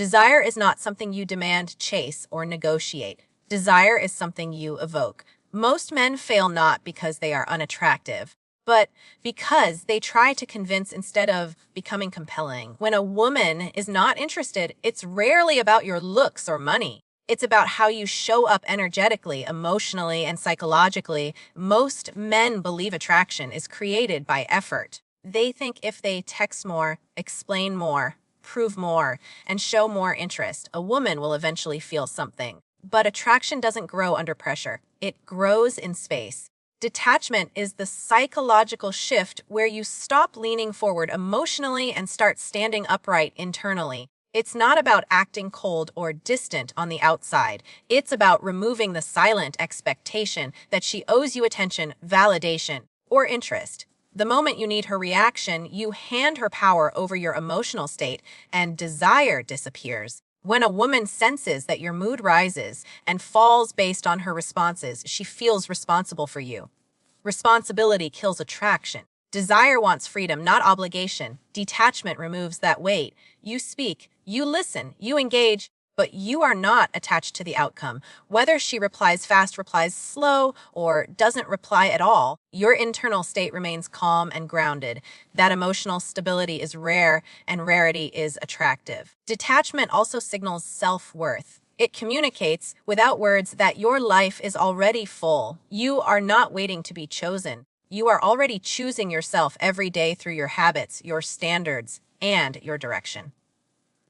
Desire is not something you demand, chase, or negotiate. Desire is something you evoke. Most men fail not because they are unattractive, but because they try to convince instead of becoming compelling. When a woman is not interested, it's rarely about your looks or money. It's about how you show up energetically, emotionally, and psychologically. Most men believe attraction is created by effort. They think if they text more, explain more, prove more, and show more interest, a woman will eventually feel something. But attraction doesn't grow under pressure. It grows in space. Detachment is the psychological shift where you stop leaning forward emotionally and start standing upright internally. It's not about acting cold or distant on the outside. It's about removing the silent expectation that she owes you attention, validation, or interest. The moment you need her reaction, you hand her power over your emotional state, and desire disappears. When a woman senses that your mood rises and falls based on her responses, she feels responsible for you. Responsibility kills attraction. Desire wants freedom, not obligation. Detachment removes that weight. You speak, you listen, you engage, but you are not attached to the outcome. Whether she replies fast, replies slow, or doesn't reply at all, your internal state remains calm and grounded. That emotional stability is rare, and rarity is attractive. Detachment also signals self-worth. It communicates, without words, that your life is already full. You are not waiting to be chosen. You are already choosing yourself every day through your habits, your standards, and your direction.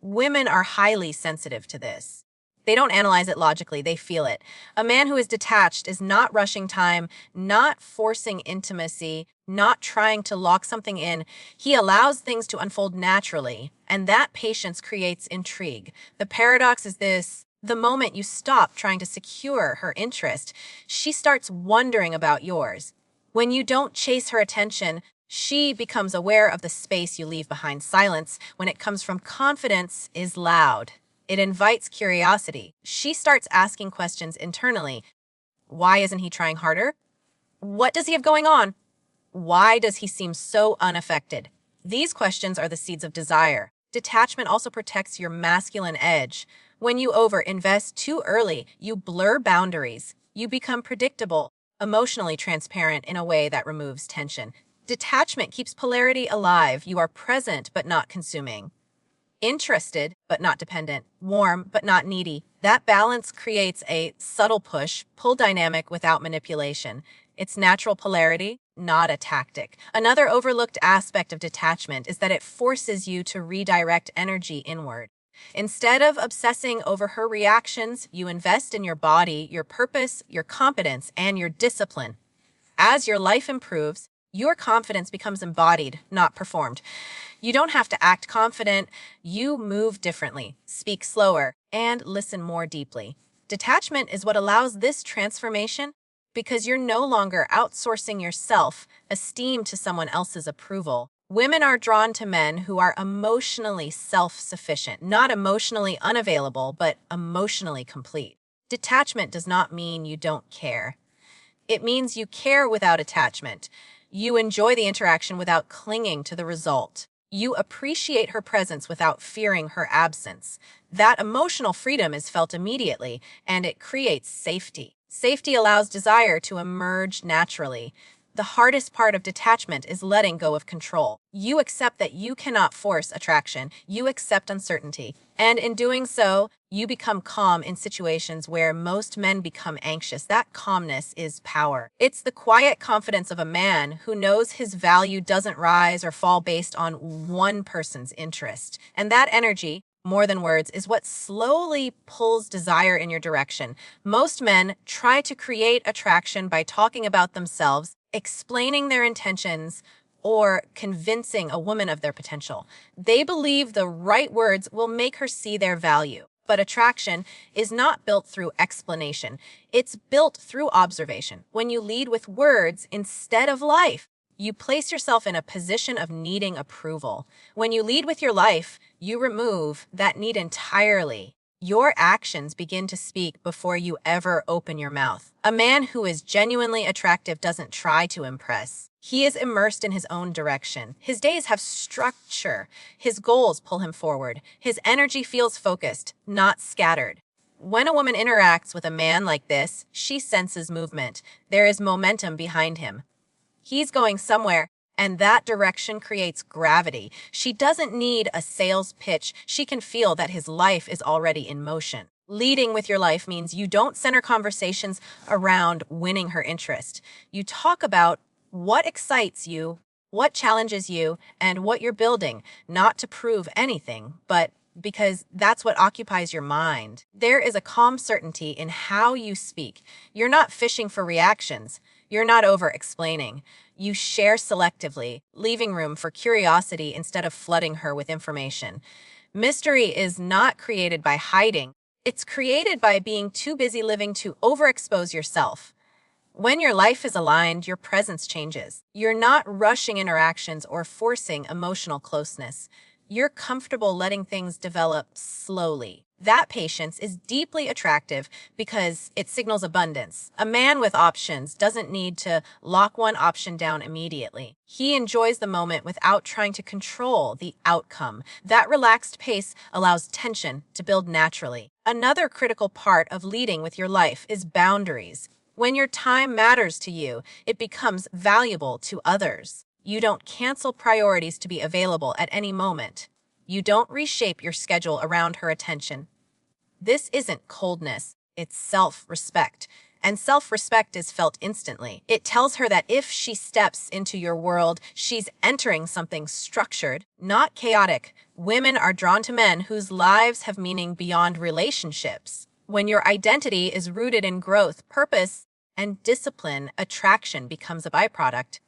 Women are highly sensitive to this. They don't analyze it logically, they feel it. A man who is detached is not rushing time, not forcing intimacy, not trying to lock something in. He allows things to unfold naturally, and that patience creates intrigue. The paradox is this: the moment you stop trying to secure her interest, she starts wondering about yours. When you don't chase her attention, she becomes aware of the space you leave behind. Silence, when it comes from confidence, is loud. It invites curiosity. She starts asking questions internally. Why isn't he trying harder? What does he have going on? Why does he seem so unaffected? These questions are the seeds of desire. Detachment also protects your masculine edge. When you overinvest too early, you blur boundaries. You become predictable, emotionally transparent in a way that removes tension. Detachment keeps polarity alive. You are present but not consuming. Interested but not dependent. Warm but not needy. That balance creates a subtle push-pull dynamic without manipulation. It's natural polarity, not a tactic. Another overlooked aspect of detachment is that it forces you to redirect energy inward. Instead of obsessing over her reactions, you invest in your body, your purpose, your competence, and your discipline. As your life improves, your confidence becomes embodied, not performed. You don't have to act confident. You move differently, speak slower, and listen more deeply. Detachment is what allows this transformation because you're no longer outsourcing your self-esteem to someone else's approval. Women are drawn to men who are emotionally self-sufficient, not emotionally unavailable, but emotionally complete. Detachment does not mean you don't care. It means you care without attachment. You enjoy the interaction without clinging to the result. You appreciate her presence without fearing her absence. That emotional freedom is felt immediately, and it creates safety. Safety allows desire to emerge naturally. The hardest part of detachment is letting go of control. You accept that you cannot force attraction. You accept uncertainty. And in doing so, you become calm in situations where most men become anxious. That calmness is power. It's the quiet confidence of a man who knows his value doesn't rise or fall based on one person's interest. And that energy, more than words, is what slowly pulls desire in your direction. Most men try to create attraction by talking about themselves, explaining their intentions, or convincing a woman of their potential. They believe the right words will make her see their value. But attraction is not built through explanation. It's built through observation. When you lead with words instead of life, you place yourself in a position of needing approval. When you lead with your life, you remove that need entirely. Your actions begin to speak before you ever open your mouth. A man who is genuinely attractive doesn't try to impress. He is immersed in his own direction. His days have structure. His goals pull him forward. His energy feels focused, not scattered. When a woman interacts with a man like this, she senses movement. There is momentum behind him. He's going somewhere, and that direction creates gravity. She doesn't need a sales pitch. She can feel that his life is already in motion. Leading with your life means you don't center conversations around winning her interest. You talk about what excites you, what challenges you, and what you're building, not to prove anything, but because that's what occupies your mind. There is a calm certainty in how you speak. You're not fishing for reactions. You're not over-explaining. You share selectively, leaving room for curiosity instead of flooding her with information. Mystery is not created by hiding. It's created by being too busy living to overexpose yourself. When your life is aligned, your presence changes. You're not rushing interactions or forcing emotional closeness. You're comfortable letting things develop slowly. That patience is deeply attractive because it signals abundance. A man with options doesn't need to lock one option down immediately. He enjoys the moment without trying to control the outcome. That relaxed pace allows tension to build naturally. Another critical part of leading with your life is boundaries. When your time matters to you, it becomes valuable to others. You don't cancel priorities to be available at any moment. You don't reshape your schedule around her attention. This isn't coldness, it's self-respect. And self-respect is felt instantly. It tells her that if she steps into your world, she's entering something structured, not chaotic. Women are drawn to men whose lives have meaning beyond relationships. When your identity is rooted in growth, purpose, and discipline, attraction becomes a byproduct.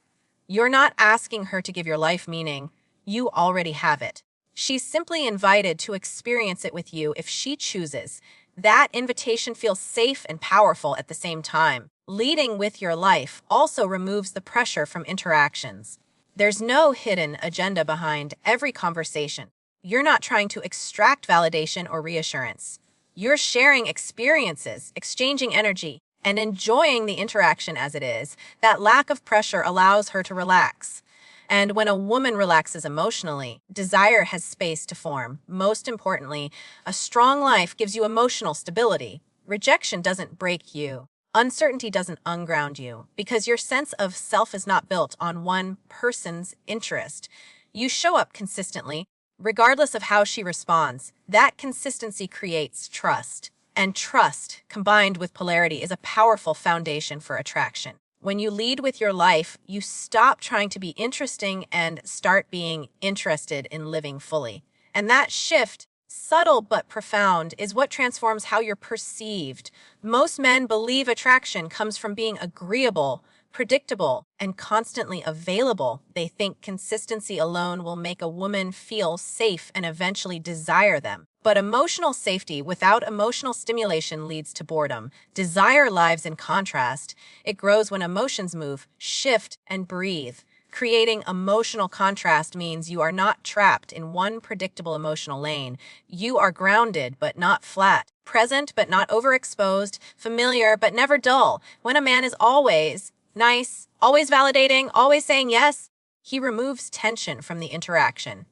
You're not asking her to give your life meaning. You already have it. She's simply invited to experience it with you if she chooses. That invitation feels safe and powerful at the same time. Leading with your life also removes the pressure from interactions. There's no hidden agenda behind every conversation. You're not trying to extract validation or reassurance. You're sharing experiences, exchanging energy, and enjoying the interaction as it is. That lack of pressure allows her to relax. And when a woman relaxes emotionally, desire has space to form. Most importantly, a strong life gives you emotional stability. Rejection doesn't break you. Uncertainty doesn't unground you, because your sense of self is not built on one person's interest. You show up consistently, regardless of how she responds. That consistency creates trust. And trust, combined with polarity, is a powerful foundation for attraction. When you lead with your life, you stop trying to be interesting and start being interested in living fully. And that shift, subtle but profound, is what transforms how you're perceived. Most men believe attraction comes from being agreeable, predictable, and constantly available. They think consistency alone will make a woman feel safe and eventually desire them. But emotional safety without emotional stimulation leads to boredom. Desire lives in contrast. It grows when emotions move, shift, and breathe. Creating emotional contrast means you are not trapped in one predictable emotional lane. You are grounded but not flat, present but not overexposed, familiar but never dull. When a man is always nice, always validating, always saying yes, he removes tension from the interaction.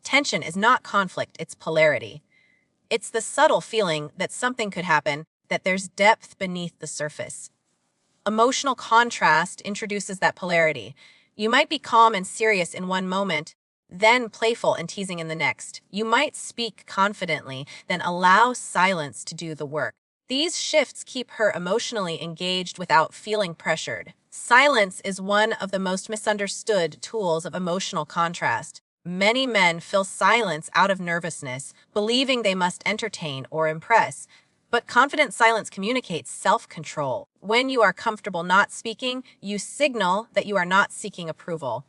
Tension is not conflict, it's polarity. It's the subtle feeling that something could happen, that there's depth beneath the surface. Emotional contrast introduces that polarity. You might be calm and serious in one moment, then playful and teasing in the next. You might speak confidently, then allow silence to do the work. These shifts keep her emotionally engaged without feeling pressured. Silence is one of the most misunderstood tools of emotional contrast. Many men fill silence out of nervousness, believing they must entertain or impress. But confident silence communicates self-control. When you are comfortable not speaking, you signal that you are not seeking approval.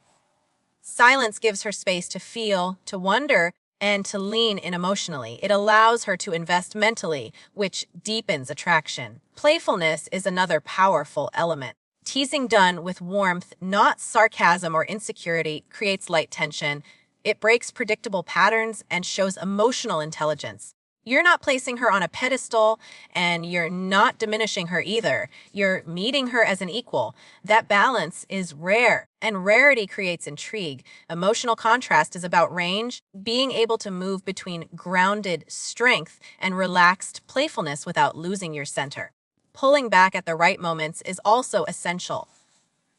Silence gives her space to feel, to wonder, and to lean in emotionally. It allows her to invest mentally, which deepens attraction. Playfulness is another powerful element. Teasing done with warmth, not sarcasm or insecurity, creates light tension. It breaks predictable patterns and shows emotional intelligence. You're not placing her on a pedestal, and you're not diminishing her either. You're meeting her as an equal. That balance is rare, and rarity creates intrigue. Emotional contrast is about range, being able to move between grounded strength and relaxed playfulness without losing your center. Pulling back at the right moments is also essential.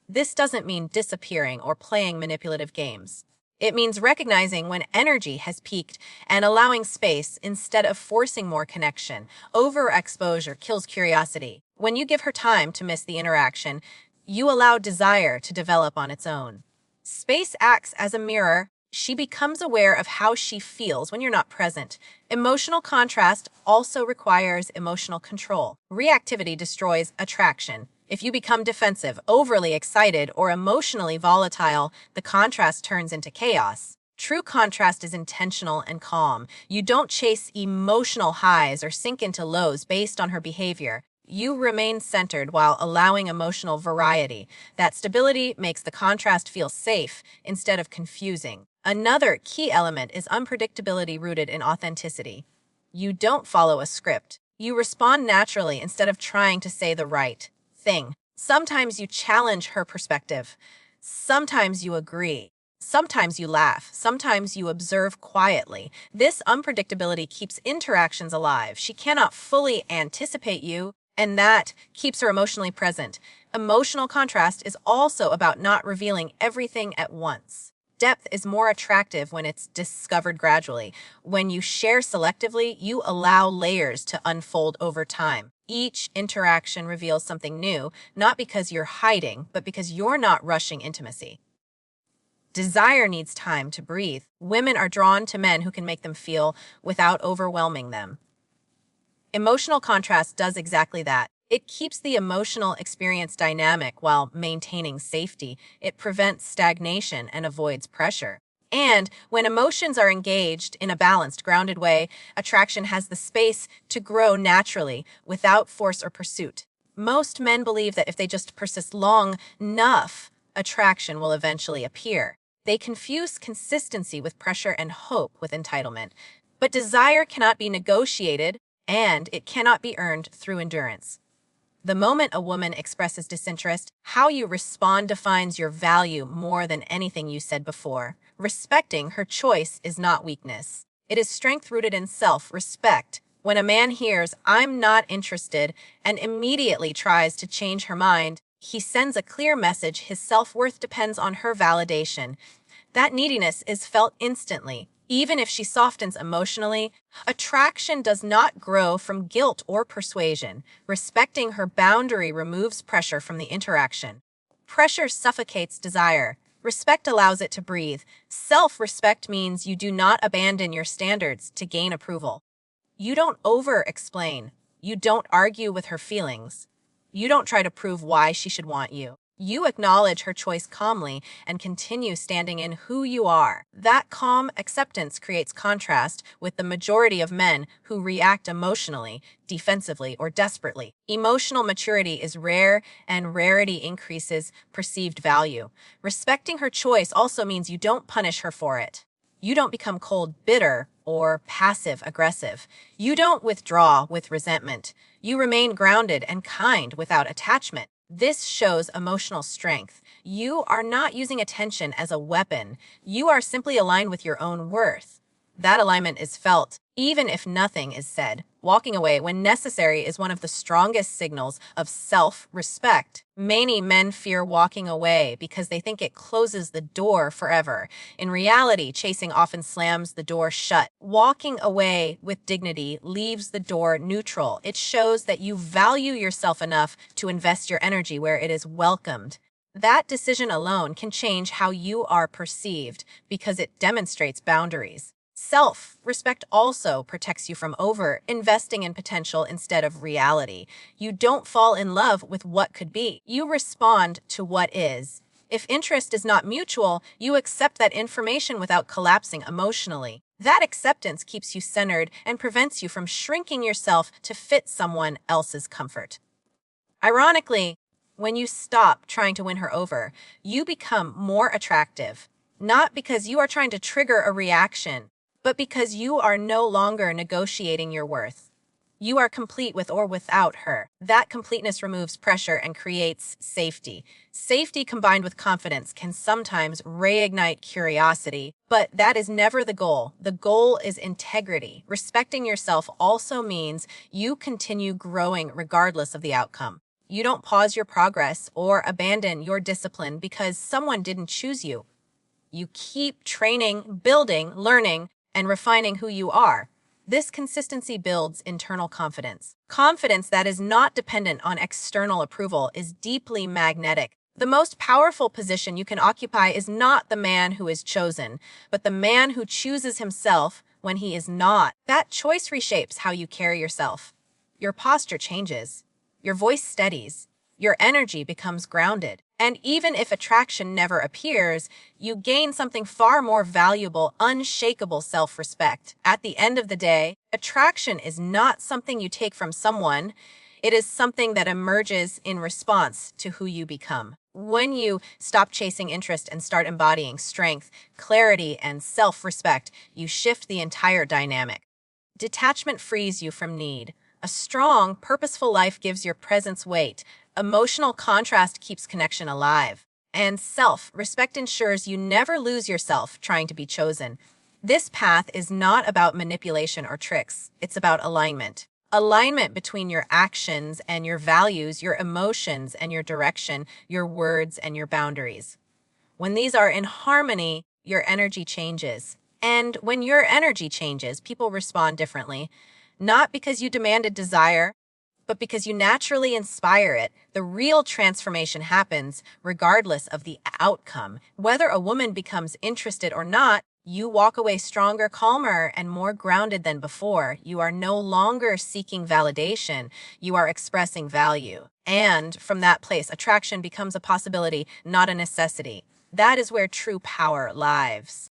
This doesn't mean disappearing or playing manipulative games. It means recognizing when energy has peaked and allowing space instead of forcing more connection. Overexposure kills curiosity. When you give her time to miss the interaction, you allow desire to develop on its own. Space acts as a mirror. She becomes aware of how she feels when you're not present. Emotional contrast also requires emotional control. Reactivity destroys attraction. If you become defensive, overly excited, or emotionally volatile, the contrast turns into chaos. True contrast is intentional and calm. You don't chase emotional highs or sink into lows based on her behavior. You remain centered while allowing emotional variety. That stability makes the contrast feel safe instead of confusing. Another key element is unpredictability rooted in authenticity. You don't follow a script. You respond naturally instead of trying to say the right thing. Sometimes you challenge her perspective. Sometimes you agree. Sometimes you laugh. Sometimes you observe quietly. This unpredictability keeps interactions alive. She cannot fully anticipate you, and that keeps her emotionally present. Emotional contrast is also about not revealing everything at once. Depth is more attractive when it's discovered gradually. When you share selectively, you allow layers to unfold over time. Each interaction reveals something new, not because you're hiding, but because you're not rushing intimacy. Desire needs time to breathe. Women are drawn to men who can make them feel without overwhelming them. Emotional contrast does exactly that. It keeps the emotional experience dynamic while maintaining safety. It prevents stagnation and avoids pressure. And when emotions are engaged in a balanced, grounded way, attraction has the space to grow naturally without force or pursuit. Most men believe that if they just persist long enough, attraction will eventually appear. They confuse consistency with pressure and hope with entitlement. But desire cannot be negotiated, and it cannot be earned through endurance. The moment a woman expresses disinterest, how you respond defines your value more than anything you said before. Respecting her choice is not weakness. It is strength rooted in self-respect. When a man hears, "I'm not interested," and immediately tries to change her mind, he sends a clear message. His self-worth depends on her validation. That neediness is felt instantly. Even if she softens emotionally, attraction does not grow from guilt or persuasion. Respecting her boundary removes pressure from the interaction. Pressure suffocates desire. Respect allows it to breathe. Self-respect means you do not abandon your standards to gain approval. You don't over-explain. You don't argue with her feelings. You don't try to prove why she should want you. You acknowledge her choice calmly and continue standing in who you are. That calm acceptance creates contrast with the majority of men who react emotionally, defensively, or desperately. Emotional maturity is rare, and rarity increases perceived value. Respecting her choice also means you don't punish her for it. You don't become cold, bitter, or passive aggressive. You don't withdraw with resentment. You remain grounded and kind without attachment. This shows emotional strength. You are not using attention as a weapon. You are simply aligned with your own worth. That alignment is felt, even if nothing is said. Walking away when necessary is one of the strongest signals of self-respect. Many men fear walking away because they think it closes the door forever. In reality, chasing often slams the door shut. Walking away with dignity leaves the door neutral. It shows that you value yourself enough to invest your energy where it is welcomed. That decision alone can change how you are perceived because it demonstrates boundaries. Self-respect also protects you from over-investing in potential instead of reality. You don't fall in love with what could be. You respond to what is. If interest is not mutual, you accept that information without collapsing emotionally. That acceptance keeps you centered and prevents you from shrinking yourself to fit someone else's comfort. Ironically, when you stop trying to win her over, you become more attractive. Not because you are trying to trigger a reaction, but because you are no longer negotiating your worth. You are complete with or without her. That completeness removes pressure and creates safety. Safety combined with confidence can sometimes reignite curiosity, but that is never the goal. The goal is integrity. Respecting yourself also means you continue growing regardless of the outcome. You don't pause your progress or abandon your discipline because someone didn't choose you. You keep training, building, learning, and refining who you are. This consistency builds internal confidence. Confidence that is not dependent on external approval is deeply magnetic. The most powerful position you can occupy is not the man who is chosen, but the man who chooses himself when he is not. That choice reshapes how you carry yourself. Your posture changes. Your voice steadies. Your energy becomes grounded. And even if attraction never appears, you gain something far more valuable, unshakable self-respect. At the end of the day, attraction is not something you take from someone. It is something that emerges in response to who you become. When you stop chasing interest and start embodying strength, clarity, and self-respect, you shift the entire dynamic. Detachment frees you from need. A strong, purposeful life gives your presence weight. Emotional contrast keeps connection alive. And self-respect ensures you never lose yourself trying to be chosen. This path is not about manipulation or tricks. It's about alignment. Alignment between your actions and your values, your emotions and your direction, your words and your boundaries. When these are in harmony, your energy changes. And when your energy changes, people respond differently. Not because you demanded desire, but because you naturally inspire it. The real transformation happens regardless of the outcome. Whether a woman becomes interested or not, you walk away stronger, calmer, and more grounded than before. You are no longer seeking validation. You are expressing value. And from that place, attraction becomes a possibility, not a necessity. That is where true power lies.